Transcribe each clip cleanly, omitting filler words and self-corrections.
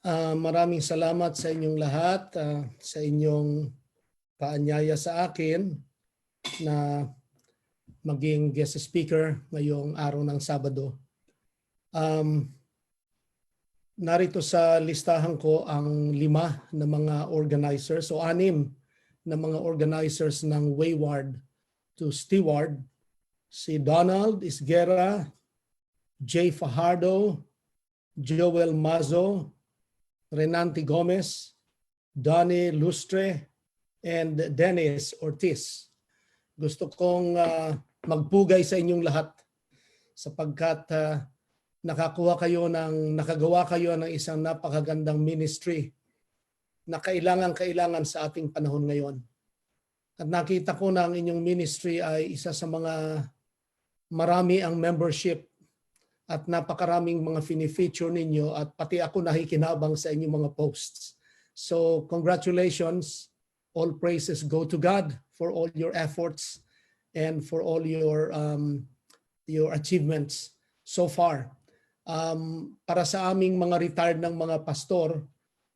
Maraming salamat sa inyong lahat, sa inyong paanyaya sa akin na maging guest speaker ngayong araw ng Sabado. Narito sa listahan ko ang 5 na mga organizers o 6 na mga organizers ng Wayward to Steward. Si Donald Isguera, Jay Fajardo, Joel Mazo, Renante Gomez, Donnie Lustre, and Dennis Ortiz. Gusto kong magpugay sa inyong lahat sapagkat nakagawa kayo ng isang napakagandang ministry na kailangan sa ating panahon ngayon. At nakita ko na ang inyong ministry ay isa sa mga marami ang membership at napakaraming mga fini-feature ninyo at pati ako nakikinabang sa inyong mga posts. So congratulations, all praises go to God for all your efforts and for all your achievements so far. Para sa aming mga retired ng mga pastor,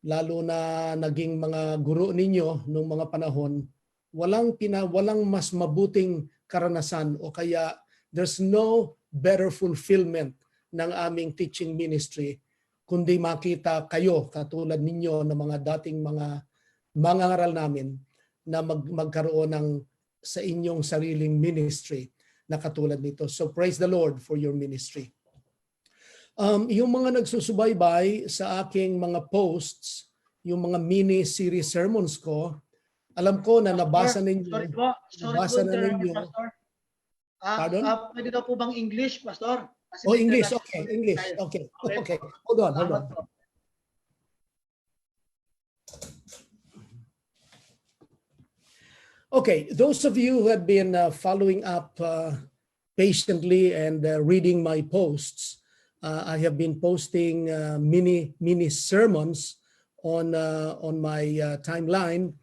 lalo na naging mga guro ninyo noong mga panahon, walang mas mabuting karanasan o kaya there's no better fulfillment ng aming teaching ministry kundi makita kayo katulad ninyo ng mga dating mga mangangaral namin na magkaroon ng sa inyong sariling ministry na katulad nito. So praise the Lord for your ministry. Yung mga nagsusubaybay sa aking mga posts, yung mga mini series sermons ko, alam ko na nabasa ninyo. Nabasa na ninyo. Pardon? Pwede daw po bang English, Pastor? English. Okay, English. Okay. Hold on. Okay, those of you who have been following up patiently and reading my posts, I have been posting mini sermons on my timeline.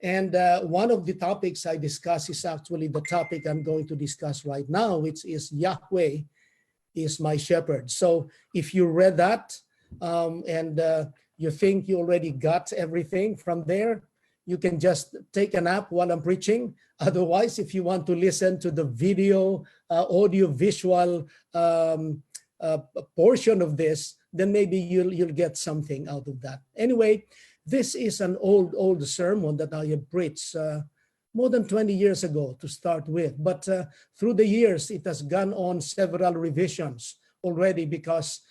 And one of the topics I discuss is actually the topic I'm going to discuss right now, which is Yahweh is my shepherd. So if you read that and you think you already got everything from there, you can just take a nap while I'm preaching. Otherwise, if you want to listen to the video, audio, visual portion of this, then maybe you'll get something out of that. Anyway, this is an old sermon that I have preached more than 20 years ago to start with. But through the years, it has gone on several revisions already because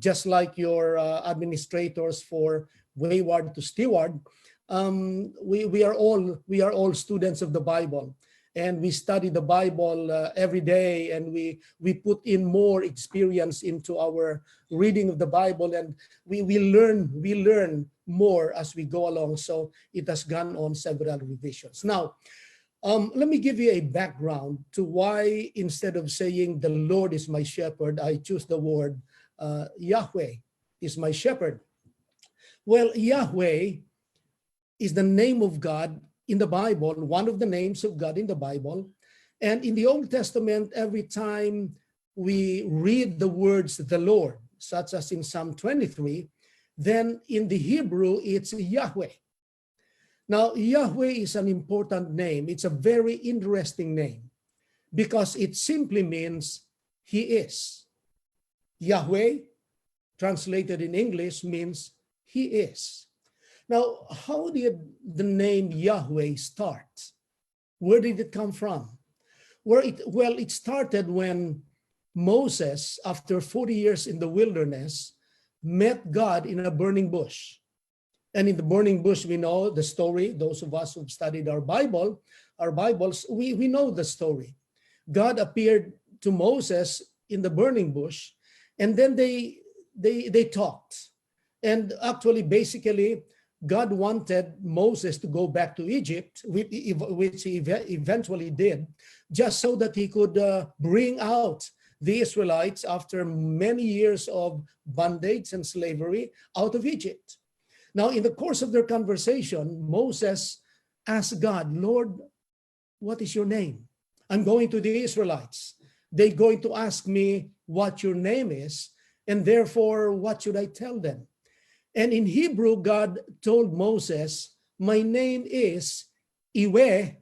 just like your administrators for Wayward to Steward, we are all students of the Bible. And we study the Bible every day, and we put in more experience into our reading of the Bible, and we learn more as we go along. So it has gone on several revisions. Now, let me give you a background to why instead of saying the Lord is my shepherd, I choose the word Yahweh is my shepherd. Well, Yahweh is the name of God in the Bible, one of the names of God in the Bible. And in the Old Testament, every time we read the words the Lord, such as in Psalm 23, then in the Hebrew, it's Yahweh. Now, Yahweh is an important name. It's a very interesting name because it simply means He is. Yahweh, translated in English, means He is. Now, how did the name Yahweh start? Where did it come from? Well, it started when Moses, after 40 years in the wilderness, met God in a burning bush. And in the burning bush, we know the story. Those of us who've studied our Bibles, we know the story. God appeared to Moses in the burning bush, and then they talked. And actually, basically, God wanted Moses to go back to Egypt, which he eventually did, just so that he could bring out the Israelites after many years of bondage and slavery out of Egypt. Now, in the course of their conversation, Moses asked God, Lord, what is your name? I'm going to the Israelites. They're going to ask me what your name is, and therefore, what should I tell them? And in Hebrew, God told Moses, my name is Iwe,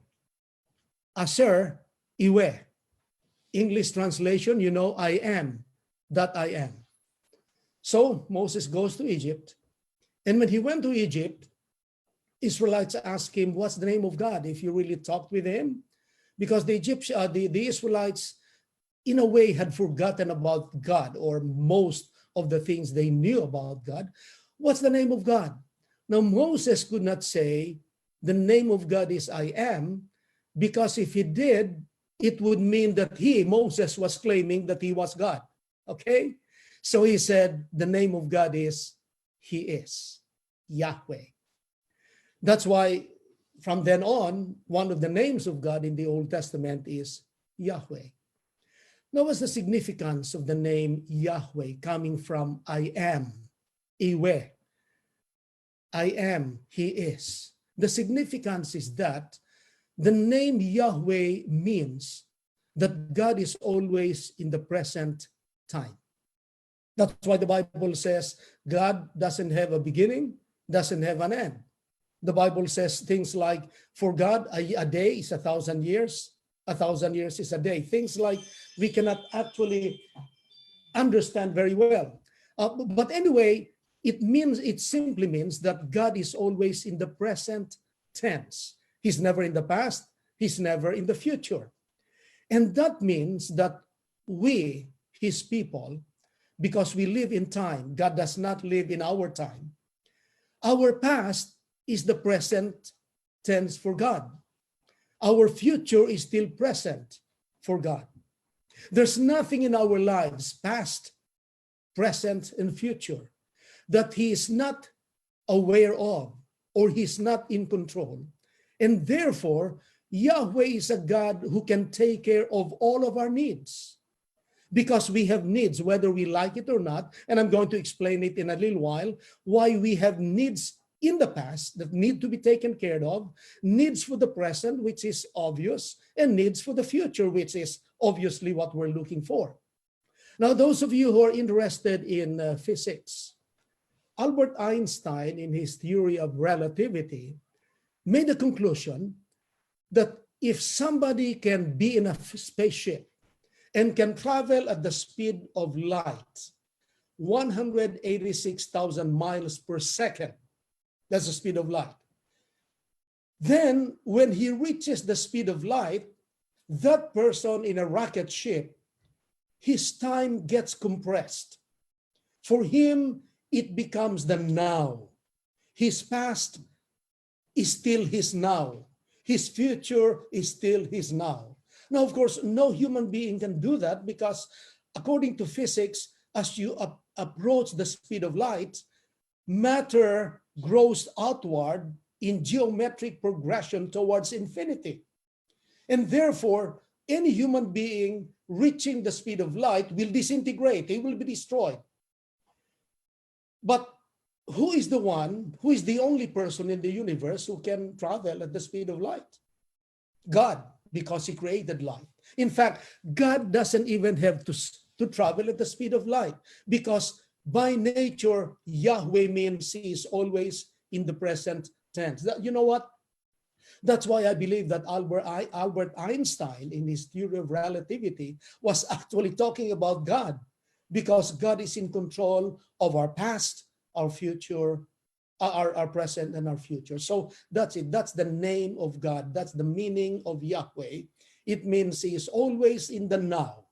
Asher, Iwe. English translation, I am that I am. So Moses goes to Egypt. And when he went to Egypt, Israelites asked him, what's the name of God? If you really talked with him, because the Israelites, in a way, had forgotten about God, or most of the things they knew about God. What's the name of God? Now, Moses could not say the name of God is I am, because if he did, it would mean that Moses, was claiming that he was God. Okay? So he said, the name of God is He is, Yahweh. That's why from then on, one of the names of God in the Old Testament is Yahweh. Now, what's the significance of the name Yahweh coming from I am, Iwe? I am, He is. The significance is that the name Yahweh means that God is always in the present time. That's why the Bible says God doesn't have a beginning, doesn't have an end. The Bible says things like, for God, a day is 1,000 years. 1,000 years is a day. Things like we cannot actually understand very well. But anyway, it simply means that God is always in the present tense. He's never in the past. He's never in the future. And that means that we, His people, because we live in time, God does not live in our time. Our past is the present tense for God. Our future is still present for God. There's nothing in our lives, past, present, and future, that He is not aware of, or He's not in control. And therefore, Yahweh is a God who can take care of all of our needs. Because we have needs, whether we like it or not, and I'm going to explain it in a little while, why we have needs in the past that need to be taken care of, needs for the present, which is obvious, and needs for the future, which is obviously what we're looking for. Now, those of you who are interested in physics, Albert Einstein, in his theory of relativity, made a conclusion that if somebody can be in a spaceship and can travel at the speed of light, 186,000 miles per second, that's the speed of light. Then when he reaches the speed of light, that person in a rocket ship, his time gets compressed. For him, it becomes the now. His past is still his now. His future is still his now. Now, of course, no human being can do that, because according to physics, as you approach the speed of light, matter grows outward in geometric progression towards infinity. And therefore, any human being reaching the speed of light will disintegrate. They will be destroyed. But who is the only person in the universe who can travel at the speed of light? God, because He created light. In fact, God doesn't even have to travel at the speed of light, because by nature, Yahweh means He is always in the present tense. You know what? That's why I believe that Albert Einstein, in his theory of relativity, was actually talking about God, because God is in control of our past, our future, our present, and our future. So that's it. That's the name of God. That's the meaning of Yahweh. It means He is always in the now.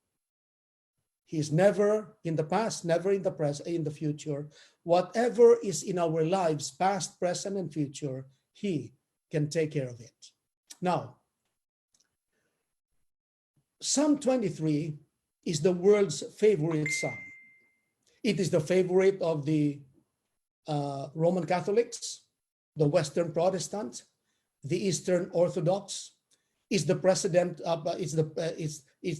He's never in the past, never in the present, in the future. Whatever is in our lives, past, present, and future, He can take care of it. Now, Psalm 23 is the world's favorite psalm. It is the favorite of the Roman Catholics, the Western Protestants, the Eastern Orthodox. Is the president is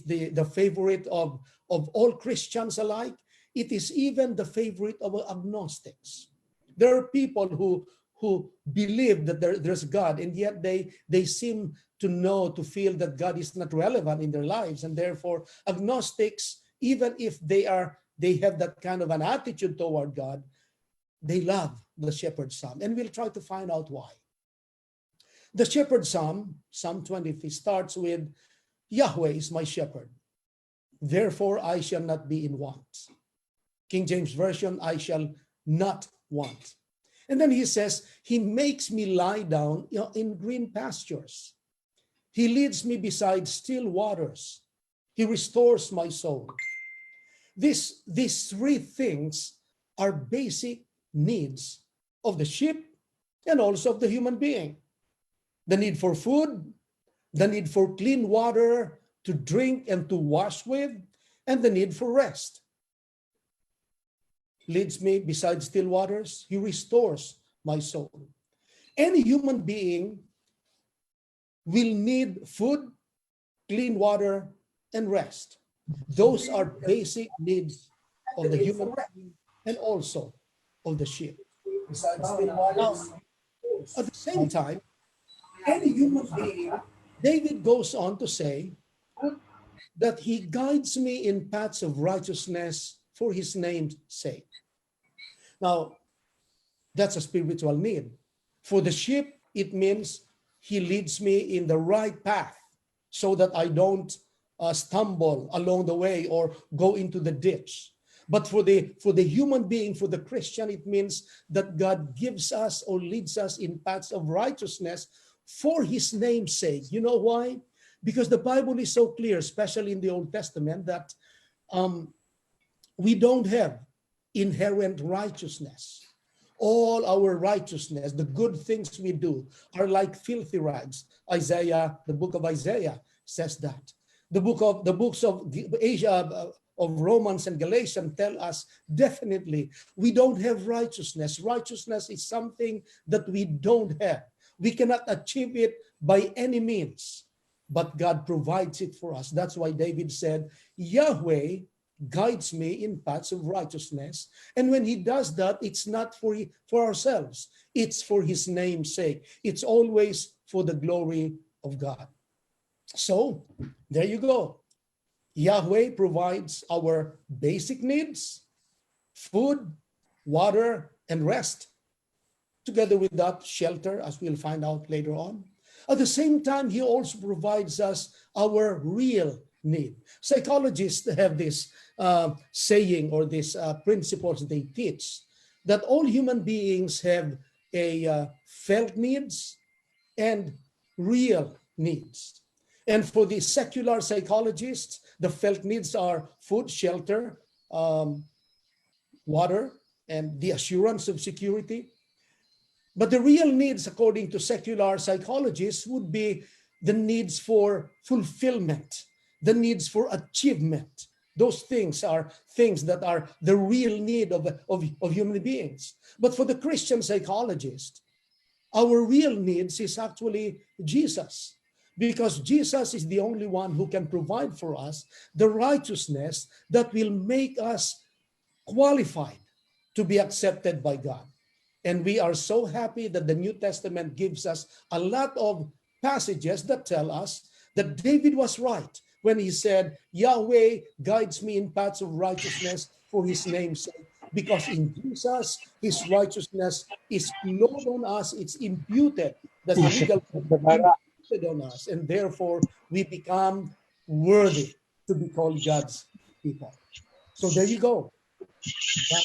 the favorite of all Christians alike. It is even the favorite of agnostics. There are people who believe that there's God, and yet they seem to feel that God is not relevant in their lives, and therefore agnostics, even if they have that kind of an attitude toward God, they love the shepherd psalm, and we'll try to find out why. The shepherd psalm, Psalm 23, starts with, Yahweh is my shepherd, therefore I shall not be in want. King James Version, I shall not want. And then he says, he makes me lie down in green pastures. He leads me beside still waters. He restores my soul. These three things are basic needs of the sheep and also of the human being. The need for food, the need for clean water to drink and to wash with, and the need for rest. Leads me beside still waters. He restores my soul. Any human being will need food, clean water, and rest. Those are basic needs of the human being and also of the sheep. Now, at the same time, any human being, David goes on to say that he guides me in paths of righteousness for his name's sake. Now, that's a spiritual need. For the sheep, it means he leads me in the right path so that I don't stumble along the way or go into the ditch. But for the human being, for the Christian, it means that God gives us or leads us in paths of righteousness for his name's sake. You know why? Because the Bible is so clear, especially in the Old Testament, that we don't have inherent righteousness. All our righteousness, the good things we do, are like filthy rags. Isaiah, the book of Isaiah says that. The books of Asia, of Romans and Galatians tell us definitely we don't have righteousness. Righteousness is something that we don't have. We cannot achieve it by any means, but God provides it for us. That's why David said, Yahweh guides me in paths of righteousness. And when he does that, it's not for ourselves. It's for his name's sake. It's always for the glory of God. So, there you go. Yahweh provides our basic needs, food, water, and rest. Together with that, shelter, as we'll find out later on. At the same time, he also provides us our real need. Psychologists have this saying or these principles they teach that all human beings have felt needs and real needs. And for the secular psychologists, the felt needs are food, shelter, water, and the assurance of security. But the real needs, according to secular psychologists, would be the needs for fulfillment, the needs for achievement. Those things are things that are the real need of human beings. But for the Christian psychologist, our real needs is actually Jesus, because Jesus is the only one who can provide for us the righteousness that will make us qualified to be accepted by God. And we are so happy that the New Testament gives us a lot of passages that tell us that David was right when he said, Yahweh guides me in paths of righteousness for his name's sake. Because in Jesus, his righteousness is flowed on us, it's imputed. That's the legal imputed on us. And therefore, we become worthy to be called God's people. So there you go. God,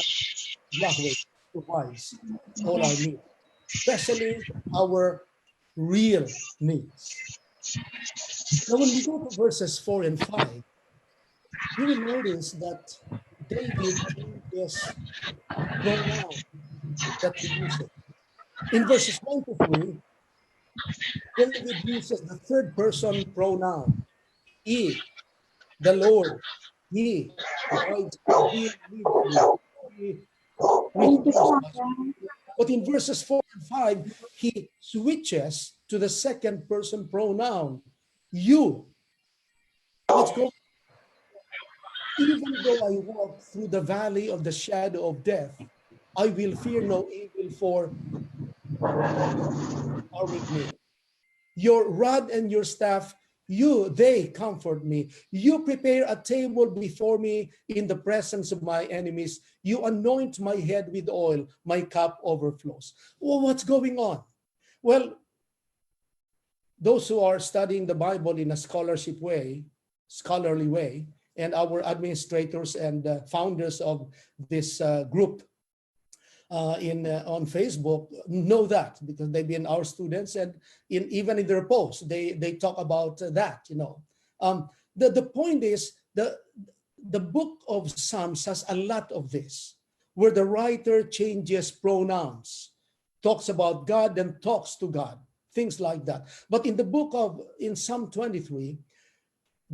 Yahweh provides all our needs, especially our real needs. Now, when we go to verses 4 and 5, you will notice that David changes pronoun that he uses. In verses 1 to 3, David uses the third person pronoun, he, the Lord, he guides me, he leads me, he restores us. But in verses 4 and 5, he switches to the second person pronoun, you. Let's go. Even though I walk through the valley of the shadow of death, I will fear no evil, for you are with me. Your rod and your staff, They comfort me. You prepare a table before me in the presence of my enemies. You anoint my head with oil. My cup overflows. Well, what's going on? Well, those who are studying the Bible in a scholarly way, and our administrators and founders of this group on Facebook know that, because they've been our students, and even in their posts they talk about that. The point is, the book of Psalms has a lot of this, where the writer changes pronouns, talks about God and talks to God, things like that. But in Psalm 23,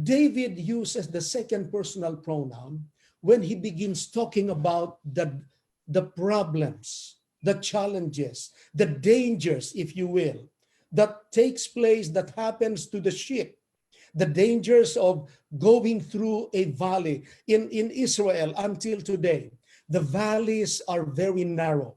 David uses the second personal pronoun when he begins talking about the problems, the challenges, the dangers, if you will, that takes place, that happens to the sheep, the dangers of going through a valley. In Israel until today, the valleys are very narrow.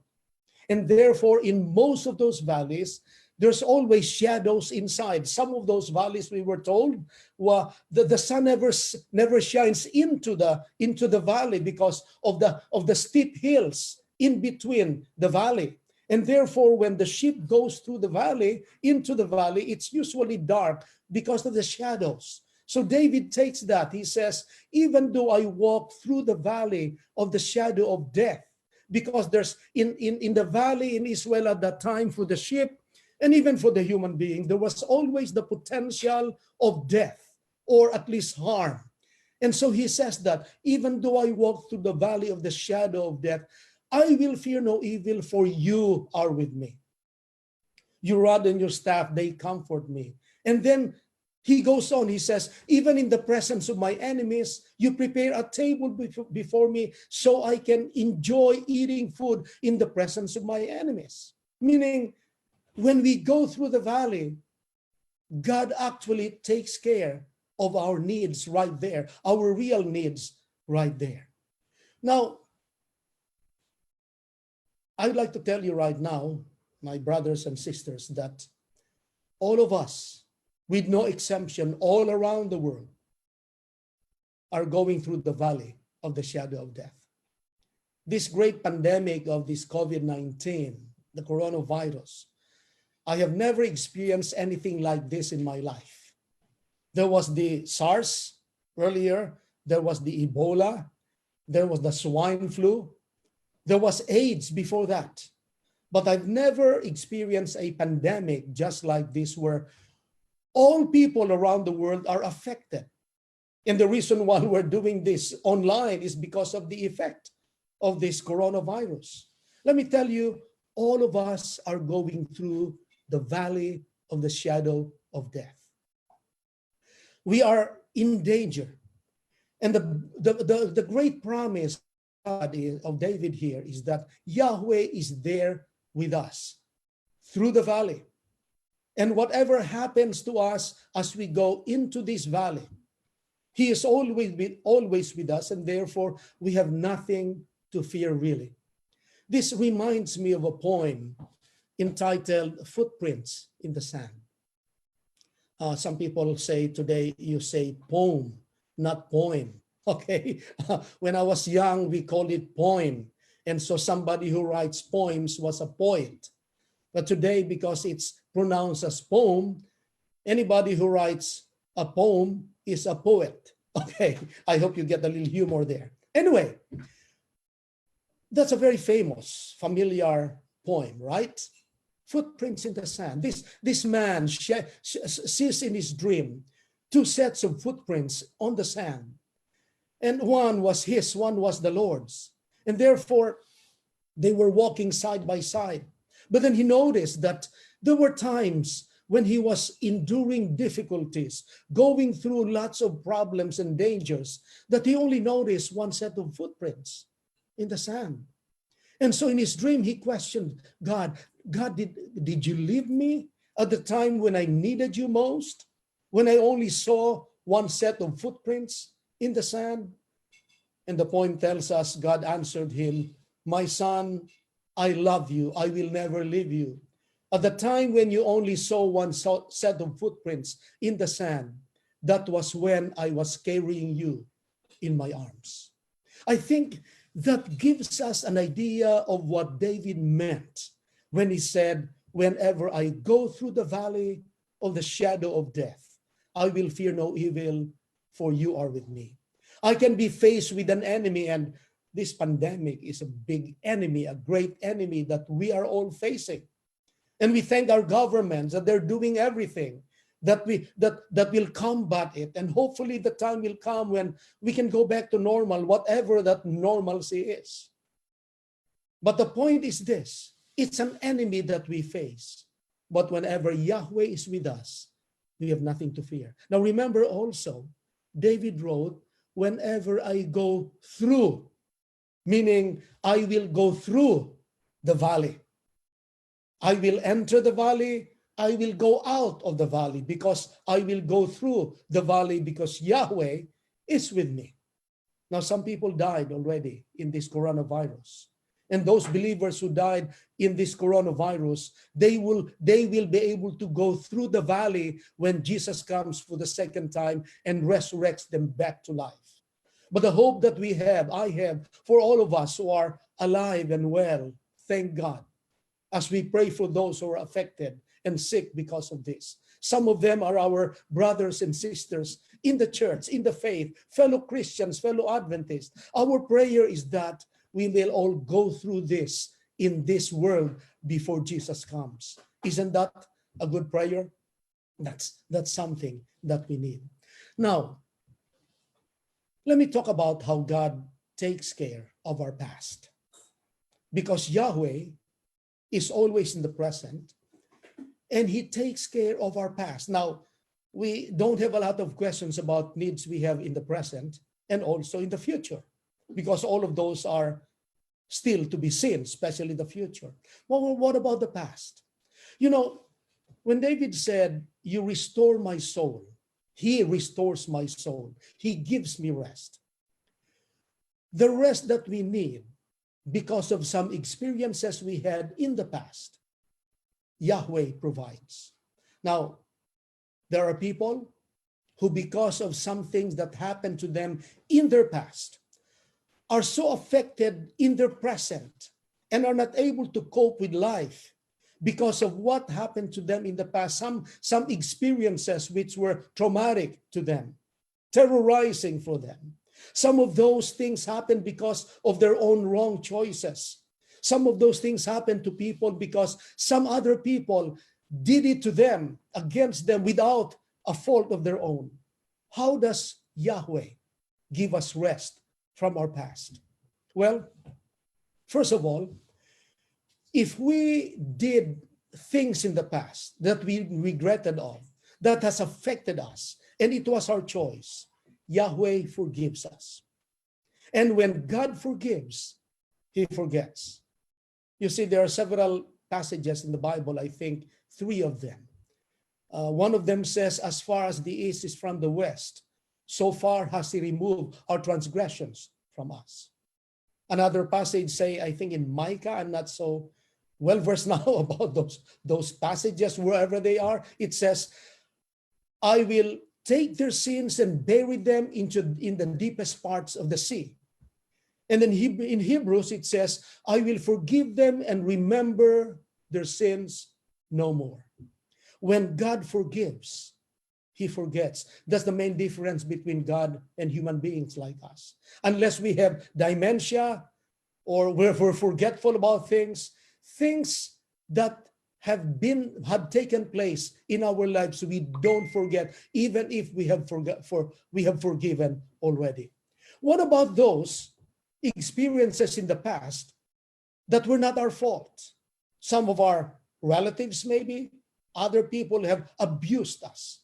And therefore, in most of those valleys, there's always shadows inside. Some of those valleys, we were told, well, the sun never shines into the valley because of the steep hills in between the valley. And therefore, when the sheep goes through the valley, into the valley, it's usually dark because of the shadows. So David takes that. He says, even though I walk through the valley of the shadow of death, because there's in the valley in Israel at that time, for the sheep and even for the human being, there was always the potential of death, or at least harm. And so he says that even though I walk through the valley of the shadow of death, I will fear no evil, for you are with me. Your rod and your staff, they comfort me. And then he goes on, he says, even in the presence of my enemies, you prepare a table before me so I can enjoy eating food in the presence of my enemies. Meaning, when we go through the valley, God actually takes care of our needs right there, our real needs right there. Now, I'd like to tell you right now, my brothers and sisters, that all of us, with no exemption, all around the world, are going through the valley of the shadow of death. This great pandemic of this COVID-19, the coronavirus, I have never experienced anything like this in my life. There was the SARS earlier, there was the Ebola, there was the swine flu, there was AIDS before that. But I've never experienced a pandemic just like this, where all people around the world are affected. And the reason why we're doing this online is because of the effect of this coronavirus. Let me tell you, all of us are going through the valley of the shadow of death. We are in danger. And the great promise of David here is that Yahweh is there with us through the valley. And whatever happens to us as we go into this valley, he is always with us, and therefore we have nothing to fear, really. This reminds me of a poem entitled Footprints in the Sand. Some people say today, you say poem, not poem. Okay, when I was young, we called it poem. And so somebody who writes poems was a poet. But today, because it's pronounced as poem, anybody who writes a poem is a poet. Okay, I hope you get a little humor there. Anyway, that's a very famous, familiar poem, right? Footprints in the sand. This man sees in his dream two sets of footprints on the sand. And one was his, one was the Lord's. And therefore, they were walking side by side. But then he noticed that there were times when he was enduring difficulties, going through lots of problems and dangers, that he only noticed one set of footprints in the sand. And so in his dream, he questioned God, did you leave me at the time when I needed you most? When I only saw one set of footprints in the sand? And the poem tells us, God answered him, my son, I love you. I will never leave you. At the time when you only saw one set of footprints in the sand, that was when I was carrying you in my arms. I think that gives us an idea of what David meant when he said, whenever I go through the valley of the shadow of death, I will fear no evil, for you are with me. I can be faced with an enemy, and this pandemic is a big enemy, a great enemy that we are all facing. And we thank our governments that they're doing everything that will combat it. And hopefully the time will come when we can go back to normal, whatever that normalcy is. But the point is this: it's an enemy that we face. But whenever Yahweh is with us, we have nothing to fear. Now remember also, David wrote, whenever I go through, meaning I will go through the valley. I will enter the valley, I will go out of the valley, because I will go through the valley because Yahweh is with me. Now, some people died already in this coronavirus. And those believers who died in this coronavirus, they will be able to go through the valley when Jesus comes for the second time and resurrects them back to life. But the hope that I have for all of us who are alive and well, thank God, as we pray for those who are affected and sick because of this. Some of them are our brothers and sisters in the church, in the faith, fellow Christians, fellow Adventists. Our prayer is that we will all go through this in this world before Jesus comes. Isn't that a good prayer? That's something that we need. Now, let me talk about how God takes care of our past. Because Yahweh is always in the present, and he takes care of our past. Now, we don't have a lot of questions about needs we have in the present and also in the future, because all of those are still to be seen, especially the future. Well, what about the past? You know, when David said, you restore my soul, he restores my soul. He gives me rest. The rest that we need because of some experiences we had in the past, Yahweh provides. Now, there are people who, because of some things that happened to them in their past, are so affected in their present and are not able to cope with life because of what happened to them in the past. Some experiences which were traumatic to them, terrorizing for them. Some of those things happened because of their own wrong choices. Some of those things happened to people because some other people did it to them, against them, without a fault of their own. How does Yahweh give us rest from our past? Well, first of all, if we did things in the past that we regretted of, that has affected us, and it was our choice, Yahweh forgives us. And when God forgives, he forgets. You see, there are several passages in the Bible, I think 3 of them. One of them says, as far as the east is from the west, so far has he removed our transgressions from us. Another passage say, I think in Micah, I'm not so well versed now about those passages, wherever they are. It says, I will take their sins and bury them in the deepest parts of the sea. And then in Hebrews, it says, I will forgive them and remember their sins no more. When God forgives, he forgets. That's the main difference between God and human beings like us. Unless we have dementia or we're forgetful about things that have taken place in our lives, we don't forget, even if we have forgiven already. What about those experiences in the past that were not our fault? Some of our relatives, maybe other people, have abused us.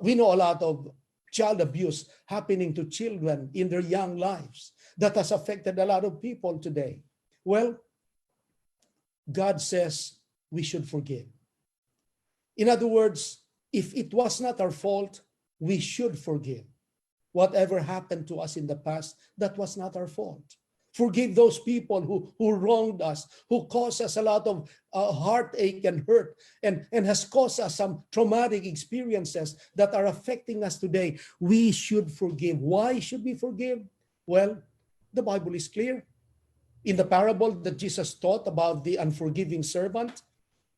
We know a lot of child abuse happening to children in their young lives that has affected a lot of people today. Well, God says we should forgive. In other words, if it was not our fault, we should forgive. Whatever happened to us in the past, that was not our fault. Forgive those people who wronged us, who caused us a lot of heartache and hurt, and has caused us some traumatic experiences that are affecting us today. We should forgive. Why should we forgive? Well, the Bible is clear. In the parable that Jesus taught about the unforgiving servant,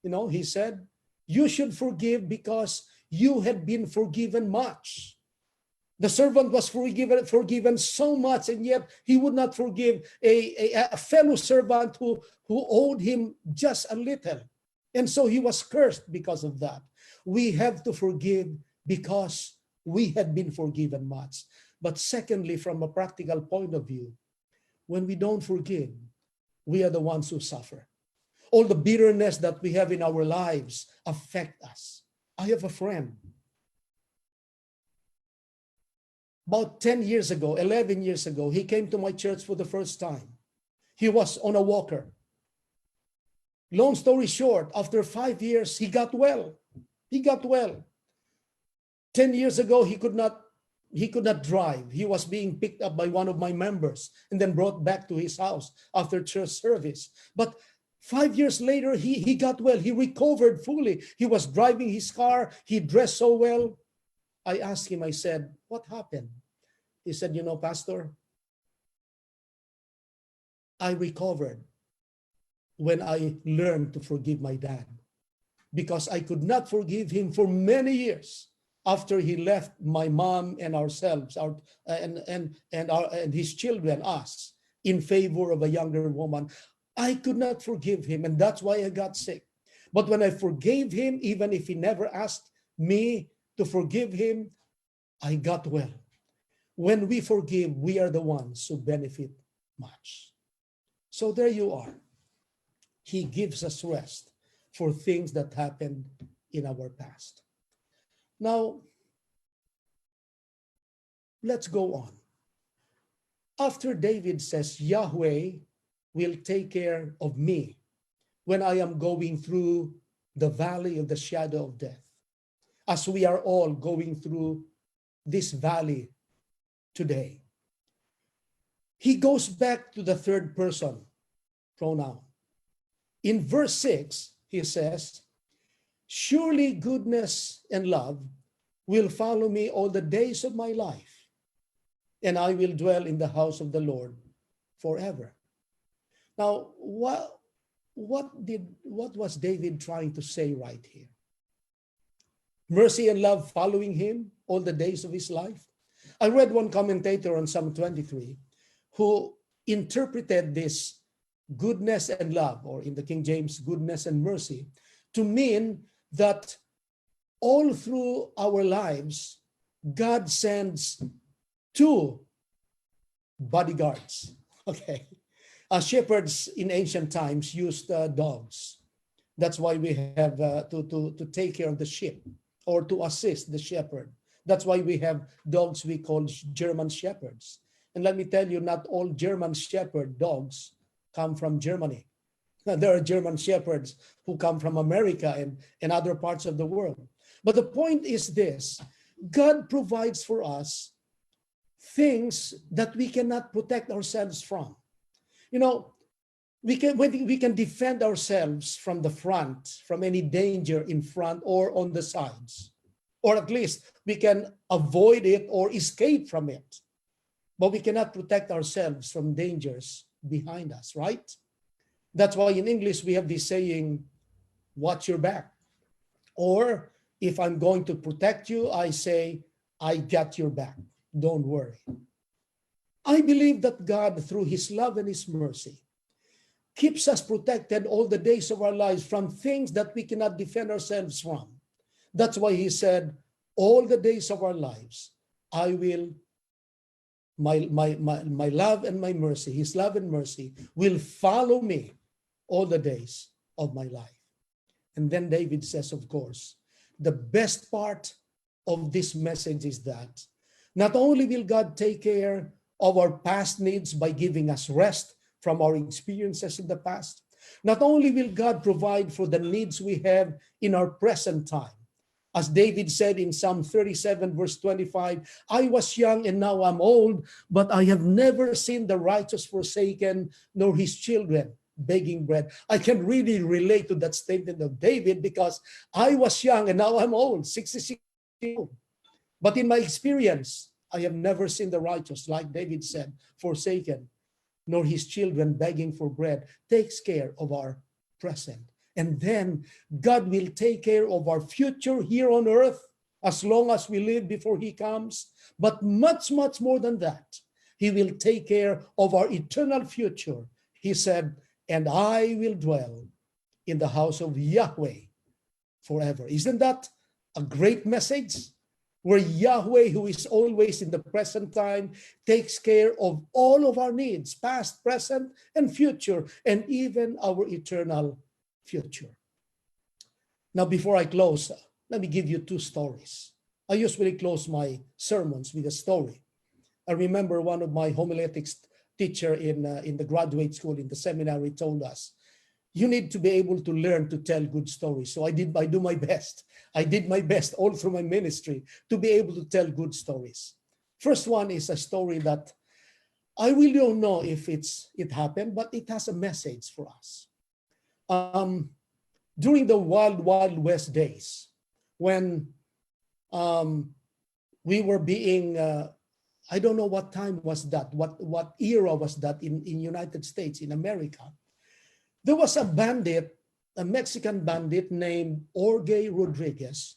he said, you should forgive because you had been forgiven much. The servant was forgiven so much, and yet he would not forgive a fellow servant who owed him just a little. And so he was cursed because of that. We have to forgive because we had been forgiven much. But secondly, from a practical point of view, when we don't forgive, we are the ones who suffer. All the bitterness that we have in our lives affect us. I have a friend. About 10 years ago, 11 years ago, he came to my church for the first time. He was on a walker. Long story short, after 5 years, he got well. He got well. 10 years ago, he could not drive. He was being picked up by one of my members and then brought back to his house after church service. But 5 years later, he got well. He recovered fully. He was driving his car. He dressed so well. I asked him, I said, what happened? He said, Pastor, I recovered when I learned to forgive my dad, because I could not forgive him for many years after he left my mom and ourselves, and his children, us, in favor of a younger woman. I could not forgive him, and that's why I got sick. But when I forgave him, even if he never asked me to forgive him, I got well. When we forgive, we are the ones who benefit much. So there you are. He gives us rest for things that happened in our past. Now, let's go on. After David says, Yahweh will take care of me when I am going through the valley of the shadow of death, as we are all going through this valley today. He goes back to the third person pronoun. In verse 6, he says, surely goodness and love will follow me all the days of my life, and I will dwell in the house of the Lord forever. Now, what was David trying to say right here? Mercy and love following him all the days of his life? I read one commentator on Psalm 23 who interpreted this goodness and love, or in the King James, goodness and mercy, to mean that all through our lives, God sends two bodyguards. Okay. Shepherds in ancient times used dogs. That's why we have to take care of the sheep, or to assist the shepherd. That's why we have dogs we call German shepherds. And let me tell you, not all German shepherd dogs come from Germany. There are German shepherds who come from America and other parts of the world. But the point is this: God provides for us things that we cannot protect ourselves from. We can defend ourselves from the front, from any danger in front or on the sides. Or at least we can avoid it or escape from it. But we cannot protect ourselves from dangers behind us, right? That's why in English we have this saying, watch your back. Or if I'm going to protect you, I say, I got your back. Don't worry. I believe that God, through his love and his mercy, keeps us protected all the days of our lives from things that we cannot defend ourselves from. That's why he said, all the days of our lives, I will, my love and my mercy, his love and mercy will follow me all the days of my life. And then David says, of course, the best part of this message is that not only will God take care of our past needs by giving us rest from our experiences in the past, not only will God provide for the needs we have in our present time, As David said in Psalm 37, verse 25, I was young and now I'm old, but I have never seen the righteous forsaken, nor his children begging bread. I can really relate to that statement of David because I was young and now I'm old, 66 years old. But in my experience, I have never seen the righteous, like David said, forsaken, nor his children begging for bread. Takes care of our present. And then God will take care of our future here on earth as long as we live before he comes. But much, much more than that, he will take care of our eternal future. He said, and I will dwell in the house of Yahweh forever. Isn't that a great message? Where Yahweh, who is always in the present time, takes care of all of our needs, past, present, and future, and even our eternal future. Now, before I close, let me give you two stories. I usually close my sermons with a story. I remember one of my homiletics teacher in the graduate school, in the seminary, told us, you need to be able to learn to tell good stories. So I do my best. I did my best all through my ministry to be able to tell good stories. First one is a story that I really don't know if it happened, but it has a message for us. During the Wild Wild West days, when we were being, I don't know what time was that, what era was that in United States, in America. There was a bandit, a Mexican bandit named Jorge Rodriguez.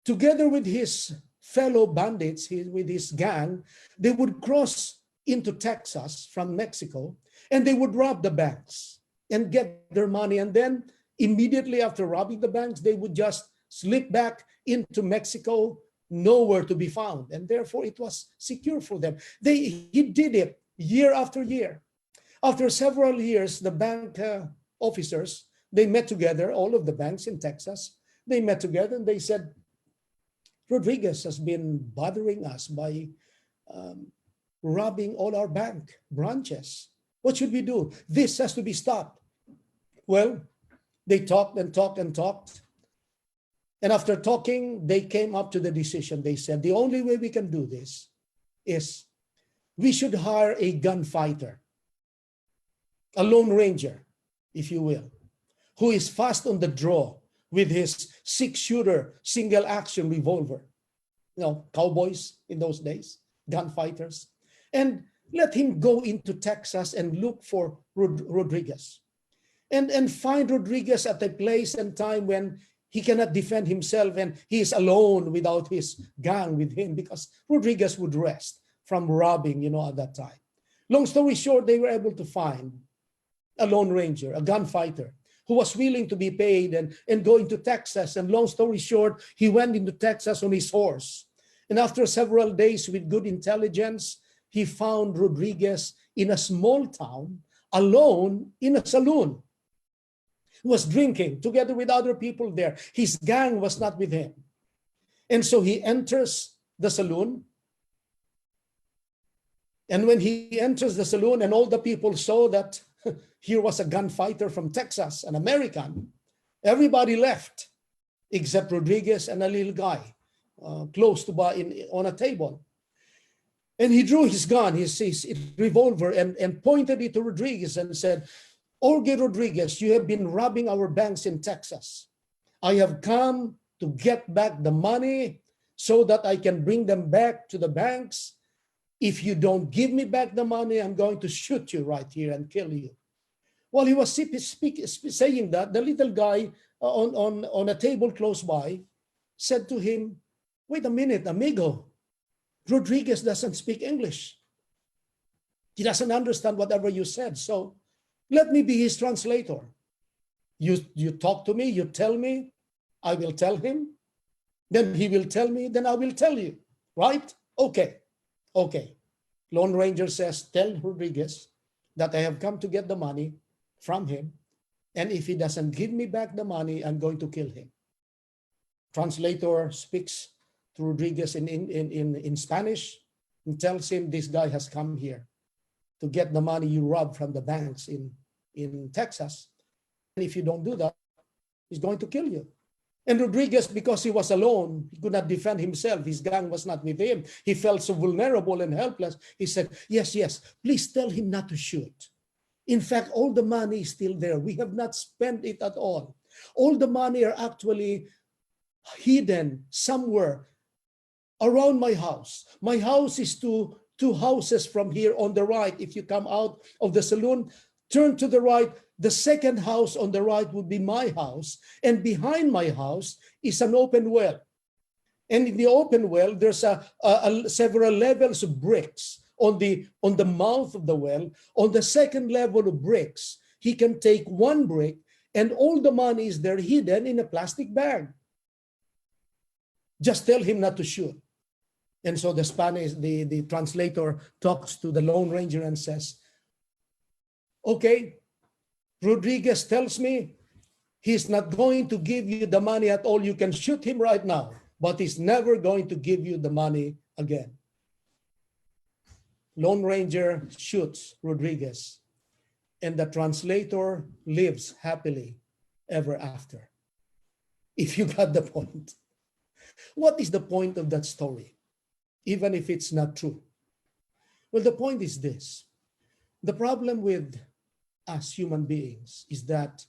Together with his fellow bandits, with his gang, they would cross into Texas from Mexico, and they would rob the banks and get their money. And then immediately after robbing the banks, they would just slip back into Mexico, nowhere to be found. And therefore, it was secure for them. He did it year after year. After several years, the bank officers, they met together, all of the banks in Texas. They met together and they said, Rodriguez has been bothering us by robbing all our bank branches. What should we do? This has to be stopped. Well, they talked and talked and talked. And after talking, they came up to the decision. They said, the only way we can do this is we should hire a gunfighter, a lone ranger, if you will, who is fast on the draw with his 6-shooter single action revolver. You know, cowboys in those days, gunfighters. And let him go into Texas and look for Rodriguez. And find Rodriguez at a place and time when he cannot defend himself and he is alone without his gang with him, because Rodriguez would rest from robbing, at that time. Long story short, they were able to find a lone ranger, a gunfighter, who was willing to be paid and go into Texas. And long story short, he went into Texas on his horse. And after several days with good intelligence, he found Rodriguez in a small town, alone in a saloon. He was drinking together with other people there. His gang was not with him. And so he enters the saloon. And when he enters the saloon and all the people saw that here was a gunfighter from Texas, an American, everybody left except Rodriguez and a little guy close to on a table. And he drew his gun, his revolver, and pointed it to Rodriguez and said, Jorge Rodriguez, you have been robbing our banks in Texas. I have come to get back the money so that I can bring them back to the banks. If you don't give me back the money, I'm going to shoot you right here and kill you. While he was saying that, the little guy on a table close by said to him, wait a minute, amigo. Rodriguez doesn't speak English. He doesn't understand whatever you said. So let me be his translator. You talk to me, you tell me, I will tell him. Then he will tell me, then I will tell you. Right? Okay. Lone Ranger says, tell Rodriguez that I have come to get the money from him. And if he doesn't give me back the money, I'm going to kill him. Translator speaks to Rodriguez in Spanish and tells him this guy has come here to get the money you robbed from the banks in Texas. And if you don't do that, he's going to kill you. And Rodriguez, because he was alone, he could not defend himself. His gang was not with him. He felt so vulnerable and helpless. He said, yes, yes, please tell him not to shoot. In fact, all the money is still there. We have not spent it at all. All the money are actually hidden somewhere around my house. My house is two houses from here on the right. If you come out of the saloon, turn to the right. The second house on the right would be my house. And behind my house is an open well. And in the open well, there's several levels of bricks. On the mouth of the well, on the second level of bricks, he can take one brick and all the money is there hidden in a plastic bag. Just tell him not to shoot. And so the Spanish, the translator talks to the Lone Ranger and says, okay, Rodriguez tells me he's not going to give you the money at all. You can shoot him right now, but he's never going to give you the money again. Lone Ranger shoots Rodriguez, and the translator lives happily ever after. If you got the point. What is the point of that story? Even if it's not true. Well, the point is this. The problem with us human beings is that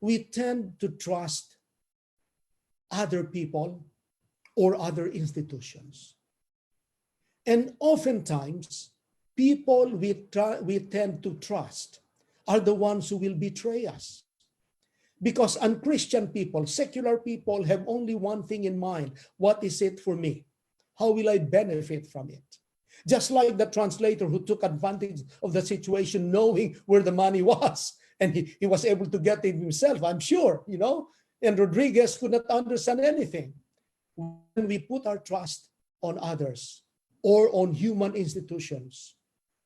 we tend to trust other people or other institutions. And oftentimes, people we tend to trust are the ones who will betray us. Because unchristian people, secular people have only one thing in mind. What is it for me? How will I benefit from it? Just like the translator who took advantage of the situation knowing where the money was. And he was able to get it himself, I'm sure, you know. And Rodriguez could not understand anything. When we put our trust on others or on human institutions,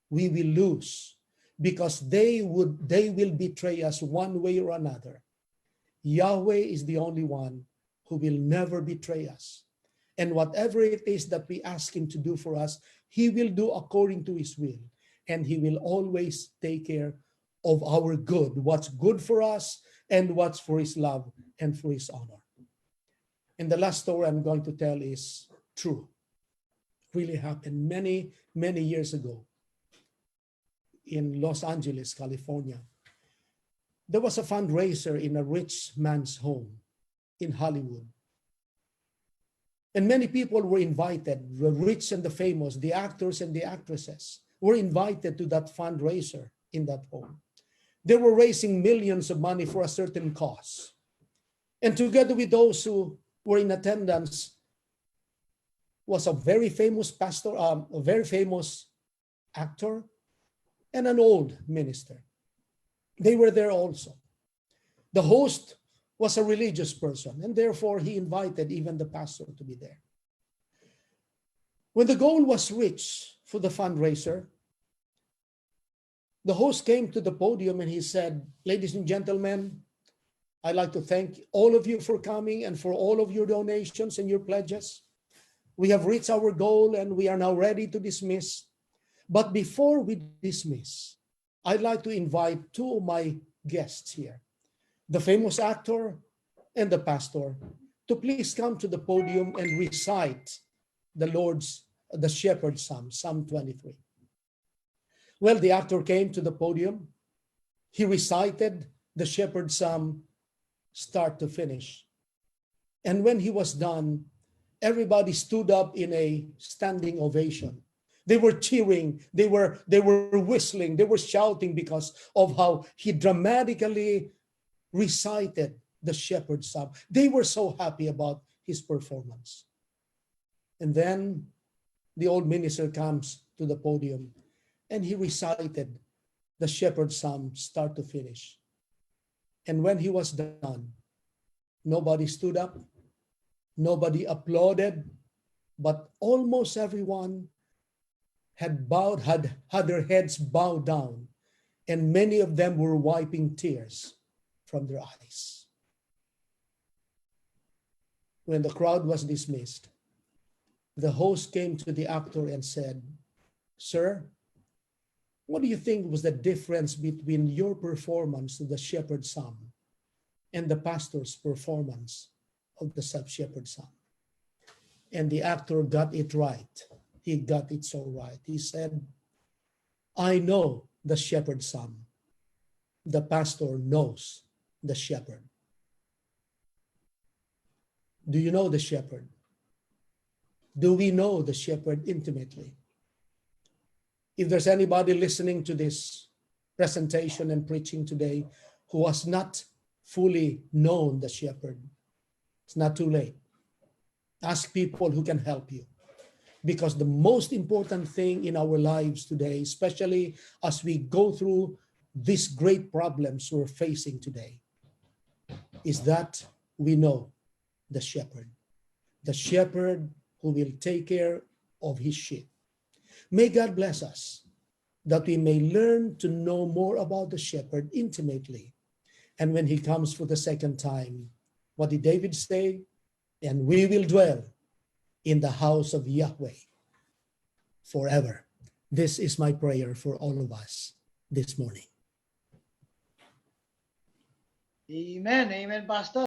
we will lose because they will betray us one way or another. Yahweh is the only one who will never betray us. And whatever it is that we ask him to do for us, he will do according to his will. And he will always take care of our good, what's good for us and what's for his love and for his honor. And the last story I'm going to tell is true. Really happened many, many years ago in Los Angeles, California. There was a fundraiser in a rich man's home in Hollywood. And many people were invited, the rich and the famous, the actors and the actresses were invited to that fundraiser in that home. They were raising millions of money for a certain cause. And together with those who were in attendance was a very famous pastor, a very famous actor, and an old minister. They were there also. The host was a religious person, and therefore he invited even the pastor to be there. When the goal was reached for the fundraiser, the host came to the podium and he said, ladies and gentlemen, I'd like to thank all of you for coming and for all of your donations and your pledges. We have reached our goal and we are now ready to dismiss. But before we dismiss, I'd like to invite two of my guests here, the famous actor and the pastor, to please come to the podium and recite the Shepherd's Psalm, Psalm 23. Well, the actor came to the podium. He recited the Shepherd's Psalm start to finish. And when he was done, everybody stood up in a standing ovation. They were cheering, they were whistling, they were shouting because of how he dramatically recited the Shepherd's Psalm. They were so happy about his performance. And then the old minister comes to the podium and he recited the Shepherd's Psalm start to finish. And when he was done, nobody stood up, nobody applauded, but almost everyone had their heads bowed down, and many of them were wiping tears from their eyes. When the crowd was dismissed, the host came to the actor and said, "Sir, what do you think was the difference between your performance of the Shepherd's Psalm and the pastor's performance of the self-shepherd son. And the actor got it right. He got it so right. He said, I know the shepherd son. The pastor knows the shepherd. Do you know the shepherd? Do we know the shepherd intimately? If there's anybody listening to this presentation and preaching today who has not fully known the shepherd, it's not too late. Ask people who can help you. Because the most important thing in our lives today, especially as we go through these great problems we're facing today, is that we know the shepherd who will take care of his sheep. May God bless us that we may learn to know more about the shepherd intimately. And when he comes for the second time, what did David say? And we will dwell in the house of Yahweh forever. This is my prayer for all of us this morning. Amen. Amen, Pastor.